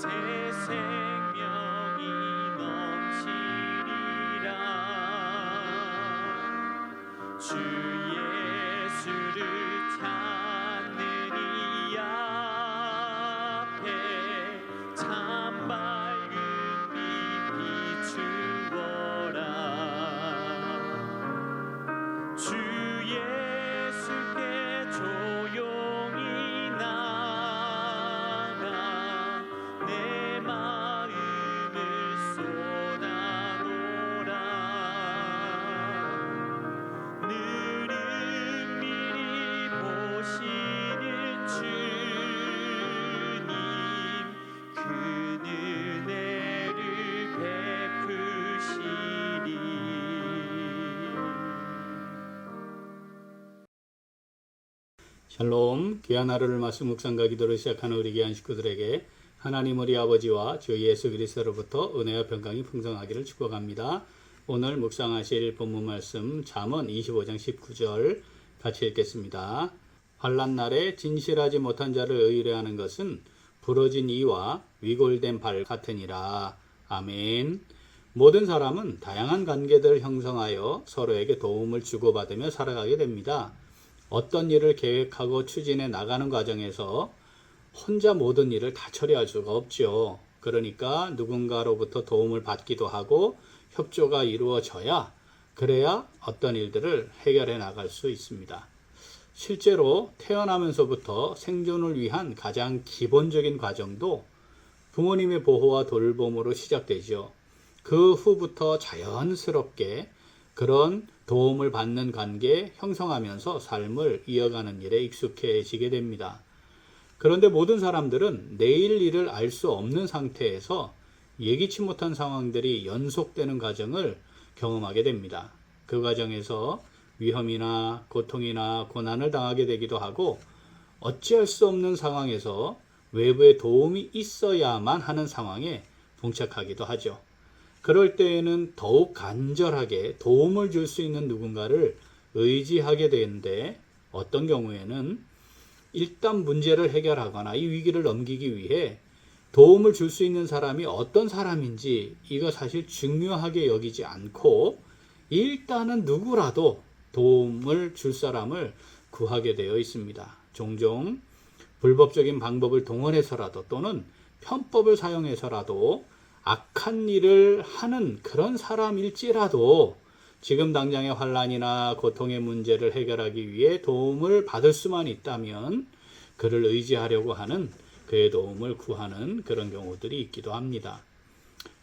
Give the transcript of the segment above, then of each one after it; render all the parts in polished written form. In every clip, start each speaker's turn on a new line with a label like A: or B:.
A: 새 생명이 넘치리라. 주 예수를 찾는 이 앞에 참 밝은 빛 비추어라. 주 예수께 조용히 나가 내 마음을 쏟아놓으라. 늘 은밀히 보시는 주님, 그 은혜를 베푸시리.
B: 샬롬, 귀한 하루를 말씀 묵상과 기도를 시작하는 우리 귀한 식구들에게 하나님 우리 아버지와 주 예수 그리스도로부터 은혜와 평강이 풍성하기를 축복합니다. 오늘 묵상하실 본문 말씀 잠언 25장 19절 같이 읽겠습니다. 환난 날에 진실하지 못한 자를 의뢰하는 것은 부러진 이와 위골된 발 같으니라. 아멘. 모든 사람은 다양한 관계들을 형성하여 서로에게 도움을 주고받으며 살아가게 됩니다. 어떤 일을 계획하고 추진해 나가는 과정에서 혼자 모든 일을 다 처리할 수가 없죠. 그러니까 누군가로부터 도움을 받기도 하고 협조가 이루어져야 그래야 어떤 일들을 해결해 나갈 수 있습니다. 실제로 태어나면서부터 생존을 위한 가장 기본적인 과정도 부모님의 보호와 돌봄으로 시작되죠. 그 후부터 자연스럽게 그런 도움을 받는 관계에 형성하면서 삶을 이어가는 일에 익숙해지게 됩니다. 그런데 모든 사람들은 내일 일을 알 수 없는 상태에서 예기치 못한 상황들이 연속되는 과정을 경험하게 됩니다. 그 과정에서 위험이나 고통이나 고난을 당하게 되기도 하고 어찌할 수 없는 상황에서 외부의 도움이 있어야만 하는 상황에 봉착하기도 하죠. 그럴 때에는 더욱 간절하게 도움을 줄 수 있는 누군가를 의지하게 되는데 어떤 경우에는 일단 문제를 해결하거나 이 위기를 넘기기 위해 도움을 줄 수 있는 사람이 어떤 사람인지 이거 사실 중요하게 여기지 않고 일단은 누구라도 도움을 줄 사람을 구하게 되어 있습니다. 종종 불법적인 방법을 동원해서라도 또는 편법을 사용해서라도 악한 일을 하는 그런 사람일지라도 지금 당장의 환난이나 고통의 문제를 해결하기 위해 도움을 받을 수만 있다면 그를 의지하려고 하는 그의 도움을 구하는 그런 경우들이 있기도 합니다.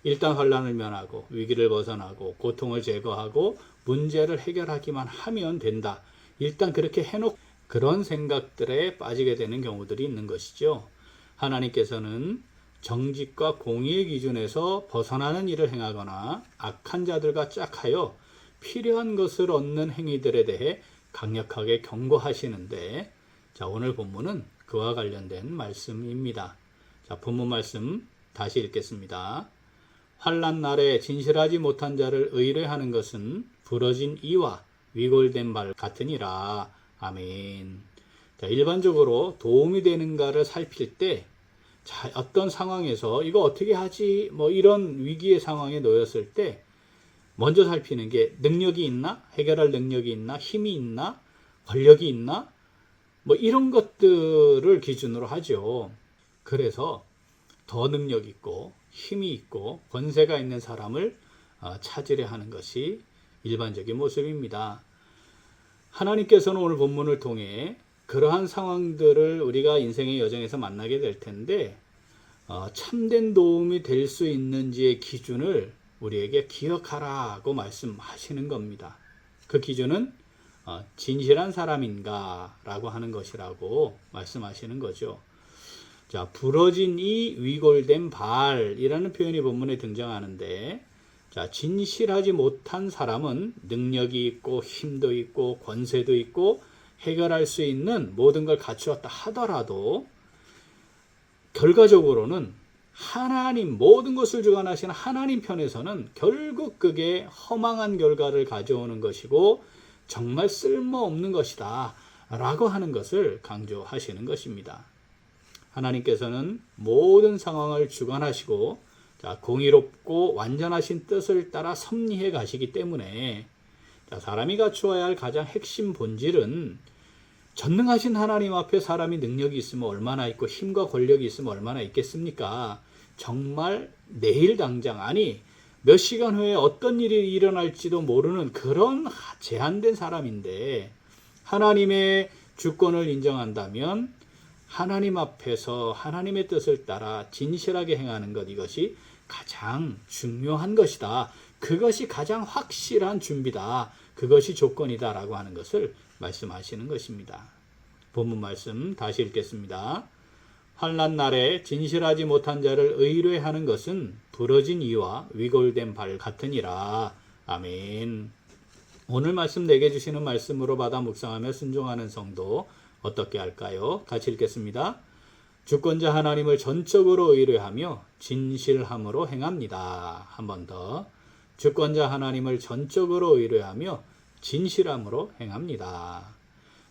B: 일단 환난을 면하고 위기를 벗어나고 고통을 제거하고 문제를 해결하기만 하면 된다. 일단 그렇게 해놓고 그런 생각들에 빠지게 되는 경우들이 있는 것이죠. 하나님께서는 정직과 공의의 기준에서 벗어나는 일을 행하거나 악한 자들과 짝하여 필요한 것을 얻는 행위들에 대해 강력하게 경고하시는데, 자, 오늘 본문은 그와 관련된 말씀입니다. 자, 본문 말씀 다시 읽겠습니다. 환난 날에 진실하지 못한 자를 의뢰하는 것은 부러진 이와 위골된 발 같으니라. 아멘. 자, 일반적으로 도움이 되는가를 살필 때 자, 어떤 상황에서 이거 어떻게 하지? 이런 위기의 상황에 놓였을 때 먼저 살피는 게 능력이 있나? 해결할 능력이 있나? 힘이 있나? 권력이 있나? 이런 것들을 기준으로 하죠. 그래서 더 능력 있고 힘이 있고 권세가 있는 사람을 찾으려 하는 것이 일반적인 모습입니다. 하나님께서는 오늘 본문을 통해 그러한 상황들을 우리가 인생의 여정에서 만나게 될 텐데 참된 도움이 될 수 있는지의 기준을 우리에게 기억하라고 말씀하시는 겁니다. 그 기준은 진실한 사람인가 라고 하는 것이라고 말씀하시는 거죠. 자, 부러진 이 위골된 발이라는 표현이 본문에 등장하는데, 자, 진실하지 못한 사람은 능력이 있고 힘도 있고 권세도 있고 해결할 수 있는 모든 걸 갖추었다 하더라도 결과적으로는 하나님, 모든 것을 주관하시는 하나님 편에서는 결국 그게 허망한 결과를 가져오는 것이고 정말 쓸모없는 것이다 라고 하는 것을 강조하시는 것입니다. 하나님께서는 모든 상황을 주관하시고 공의롭고 완전하신 뜻을 따라 섭리해 가시기 때문에 사람이 갖추어야 할 가장 핵심 본질은 전능하신 하나님 앞에 사람이 능력이 있으면 얼마나 있고 힘과 권력이 있으면 얼마나 있겠습니까? 정말 내일 당장, 아니 몇 시간 후에 어떤 일이 일어날지도 모르는 그런 제한된 사람인데, 하나님의 주권을 인정한다면 하나님 앞에서 하나님의 뜻을 따라 진실하게 행하는 것, 이것이 가장 중요한 것이다. 그것이 가장 확실한 준비다. 그것이 조건이다 라고 하는 것을 말씀하시는 것입니다. 본문 말씀 다시 읽겠습니다. 환난 날에 진실하지 못한 자를 의뢰하는 것은 부러진 이와 위골된 발 같으니라. 아멘. 오늘 말씀 내게 주시는 말씀으로 받아 묵상하며 순종하는 성도 어떻게 할까요? 같이 읽겠습니다. 주권자 하나님을 전적으로 의뢰하며 진실함으로 행합니다. 한 번 더. 주권자 하나님을 전적으로 의뢰하며 진실함으로 행합니다.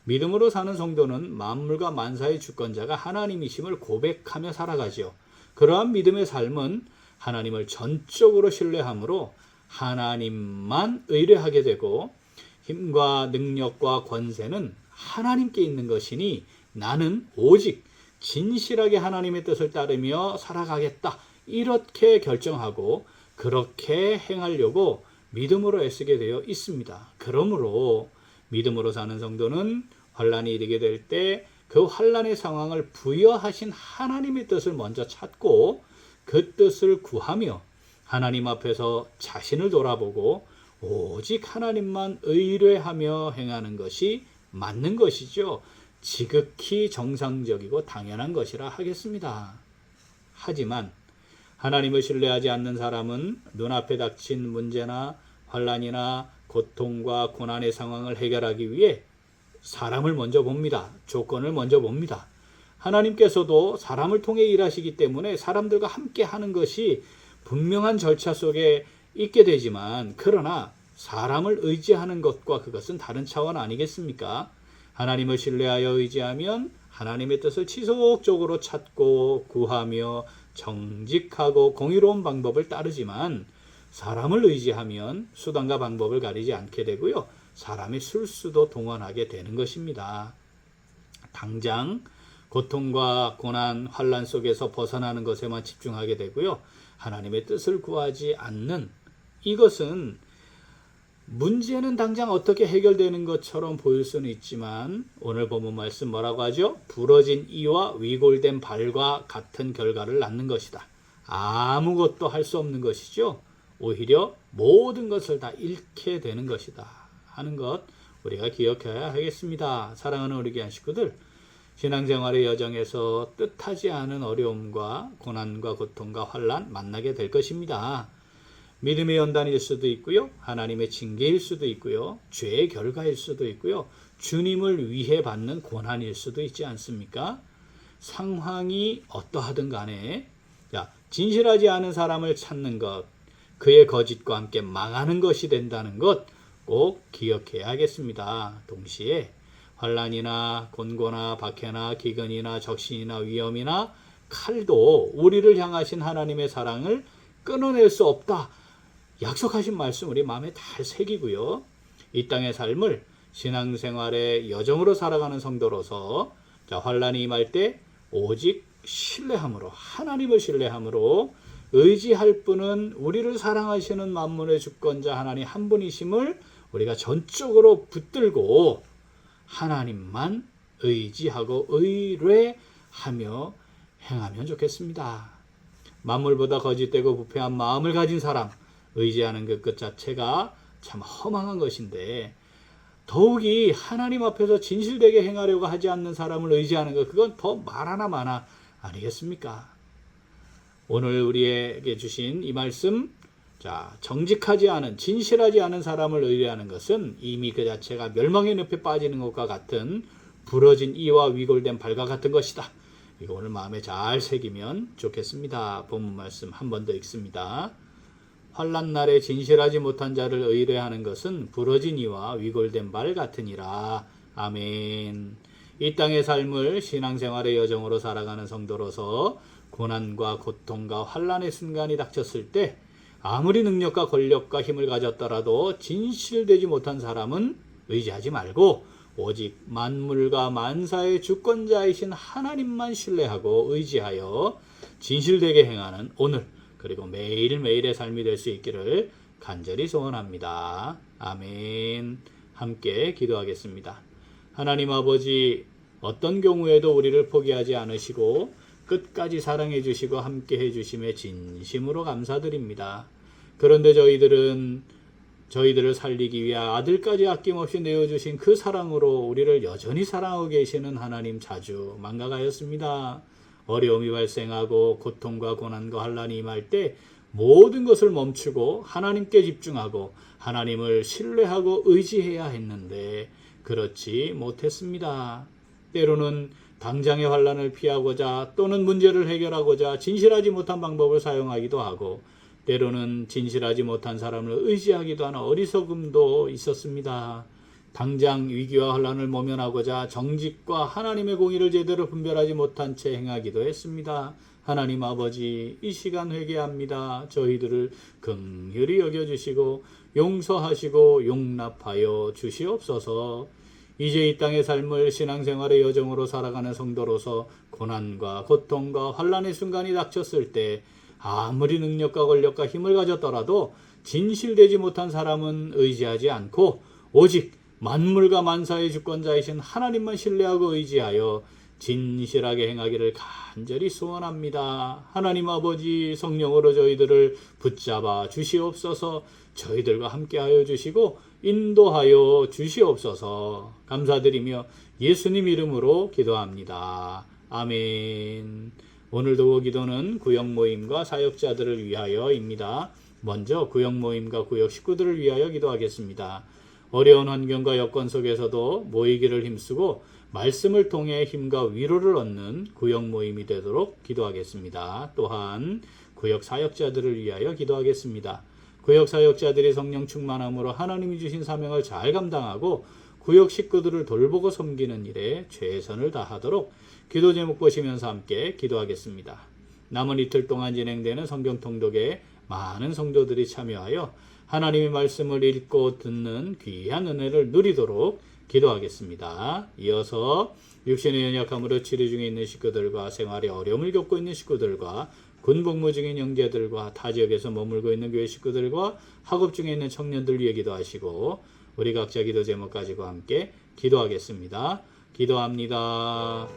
B: 믿음으로 사는 성도는 만물과 만사의 주권자가 하나님이심을 고백하며 살아가지요. 그러한 믿음의 삶은 하나님을 전적으로 신뢰함으로 하나님만 의뢰하게 되고, 힘과 능력과 권세는 하나님께 있는 것이니 나는 오직 진실하게 하나님의 뜻을 따르며 살아가겠다, 이렇게 결정하고 그렇게 행하려고 믿음으로 애쓰게 되어 있습니다. 그러므로 믿음으로 사는 성도는 환난이 이르게 될 때 그 환난의 상황을 부여하신 하나님의 뜻을 먼저 찾고 그 뜻을 구하며 하나님 앞에서 자신을 돌아보고 오직 하나님만 의뢰하며 행하는 것이 맞는 것이죠. 지극히 정상적이고 당연한 것이라 하겠습니다. 하지만 하나님을 신뢰하지 않는 사람은 눈앞에 닥친 문제나 환난이나 고통과 고난의 상황을 해결하기 위해 사람을 먼저 봅니다. 조건을 먼저 봅니다. 하나님께서도 사람을 통해 일하시기 때문에 사람들과 함께 하는 것이 분명한 절차 속에 있게 되지만, 그러나 사람을 의지하는 것과 그것은 다른 차원 아니겠습니까? 하나님을 신뢰하여 의지하면 하나님의 뜻을 지속적으로 찾고 구하며 정직하고 공의로운 방법을 따르지만, 사람을 의지하면 수단과 방법을 가리지 않게 되고요, 사람의 술수도 동원하게 되는 것입니다. 당장 고통과 고난, 환난 속에서 벗어나는 것에만 집중하게 되고요, 하나님의 뜻을 구하지 않는 이것은 문제는 당장 어떻게 해결되는 것처럼 보일 수는 있지만, 오늘 본문 말씀 뭐라고 하죠? 부러진 이와 위골된 발과 같은 결과를 낳는 것이다. 아무것도 할 수 없는 것이죠. 오히려 모든 것을 다 잃게 되는 것이다 하는 것 우리가 기억해야 하겠습니다. 사랑하는 우리 귀한 식구들, 신앙생활의 여정에서 뜻하지 않은 어려움과 고난과 고통과 환난 만나게 될 것입니다. 믿음의 연단일 수도 있고요, 하나님의 징계일 수도 있고요, 죄의 결과일 수도 있고요, 주님을 위해 받는 고난일 수도 있지 않습니까? 상황이 어떠하든 간에 진실하지 않은 사람을 찾는 것, 그의 거짓과 함께 망하는 것이 된다는 것 꼭 기억해야 하겠습니다. 동시에 환난이나 곤고나 박해나 기근이나 적신이나 위험이나 칼도 우리를 향하신 하나님의 사랑을 끊어낼 수 없다, 약속하신 말씀 우리 마음에 잘 새기고요, 이 땅의 삶을 신앙생활의 여정으로 살아가는 성도로서 환난이 임할 때 오직 신뢰함으로, 하나님을 신뢰함으로, 의지할 분은 우리를 사랑하시는 만물의 주권자 하나님 한 분이심을 우리가 전적으로 붙들고 하나님만 의지하고 의뢰하며 행하면 좋겠습니다. 만물보다 거짓되고 부패한 마음을 가진 사람, 의지하는 그 끝 자체가 참 허망한 것인데, 더욱이 하나님 앞에서 진실되게 행하려고 하지 않는 사람을 의지하는 것, 그건 더 말하나 마나 아니겠습니까? 오늘 우리에게 주신 이 말씀, 정직하지 않은, 진실하지 않은 사람을 의뢰하는 것은 이미 그 자체가 멸망의 늪에 빠지는 것과 같은 부러진 이와 위골된 발과 같은 것이다. 이거 오늘 마음에 잘 새기면 좋겠습니다. 본문 말씀 한 번 더 읽습니다. 환난 날에 진실하지 못한 자를 의뢰하는 것은 부러진 이와 위골된 발 같으니라. 아멘. 이 땅의 삶을 신앙생활의 여정으로 살아가는 성도로서 고난과 고통과 환난의 순간이 닥쳤을 때 아무리 능력과 권력과 힘을 가졌더라도 진실되지 못한 사람은 의지하지 말고 오직 만물과 만사의 주권자이신 하나님만 신뢰하고 의지하여 진실되게 행하는 오늘 그리고 매일매일의 삶이 될 수 있기를 간절히 소원합니다. 아멘. 함께 기도하겠습니다. 하나님 아버지, 어떤 경우에도 우리를 포기하지 않으시고 끝까지 사랑해 주시고 함께 해 주심에 진심으로 감사드립니다. 그런데 저희들을 살리기 위해 아들까지 아낌없이 내어주신 그 사랑으로 우리를 여전히 사랑하고 계시는 하나님 자주 망각하였습니다. 어려움이 발생하고 고통과 고난과 환난이 임할 때 모든 것을 멈추고 하나님께 집중하고 하나님을 신뢰하고 의지해야 했는데 그렇지 못했습니다. 때로는 당장의 환난을 피하고자 또는 문제를 해결하고자 진실하지 못한 방법을 사용하기도 하고 때로는 진실하지 못한 사람을 의지하기도 하는 어리석음도 있었습니다. 당장 위기와 환난을 모면하고자 정직과 하나님의 공의를 제대로 분별하지 못한 채 행하기도 했습니다. 하나님 아버지, 이 시간 회개합니다. 저희들을 긍휼히 여겨주시고 용서하시고 용납하여 주시옵소서. 이제 이 땅의 삶을 신앙생활의 여정으로 살아가는 성도로서 고난과 고통과 환난의 순간이 닥쳤을 때 아무리 능력과 권력과 힘을 가졌더라도 진실되지 못한 사람은 의지하지 않고 오직 만물과 만사의 주권자이신 하나님만 신뢰하고 의지하여 진실하게 행하기를 간절히 소원합니다. 하나님 아버지, 성령으로 저희들을 붙잡아 주시옵소서. 저희들과 함께하여 주시고 인도하여 주시옵소서. 감사드리며 예수님 이름으로 기도합니다. 아멘. 오늘도 기도는 구역 모임과 사역자들을 위하여입니다. 먼저 구역 모임과 구역 식구들을 위하여 기도하겠습니다. 어려운 환경과 여건 속에서도 모이기를 힘쓰고 말씀을 통해 힘과 위로를 얻는 구역 모임이 되도록 기도하겠습니다. 또한 구역 사역자들을 위하여 기도하겠습니다. 구역 사역자들이 성령 충만함으로 하나님이 주신 사명을 잘 감당하고 구역 식구들을 돌보고 섬기는 일에 최선을 다하도록 기도 제목 보시면서 함께 기도하겠습니다. 남은 이틀 동안 진행되는 성경 통독에 많은 성도들이 참여하여 하나님의 말씀을 읽고 듣는 귀한 은혜를 누리도록 기도하겠습니다. 이어서 육신의 연약함으로 치료 중에 있는 식구들과 생활에 어려움을 겪고 있는 식구들과 군복무 중인 형제들과 타 지역에서 머물고 있는 교회 식구들과 학업 중에 있는 청년들 위해 기도하시고 우리 각자 기도 제목 가지고 함께 기도하겠습니다. 기도합니다.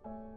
B: 아멘.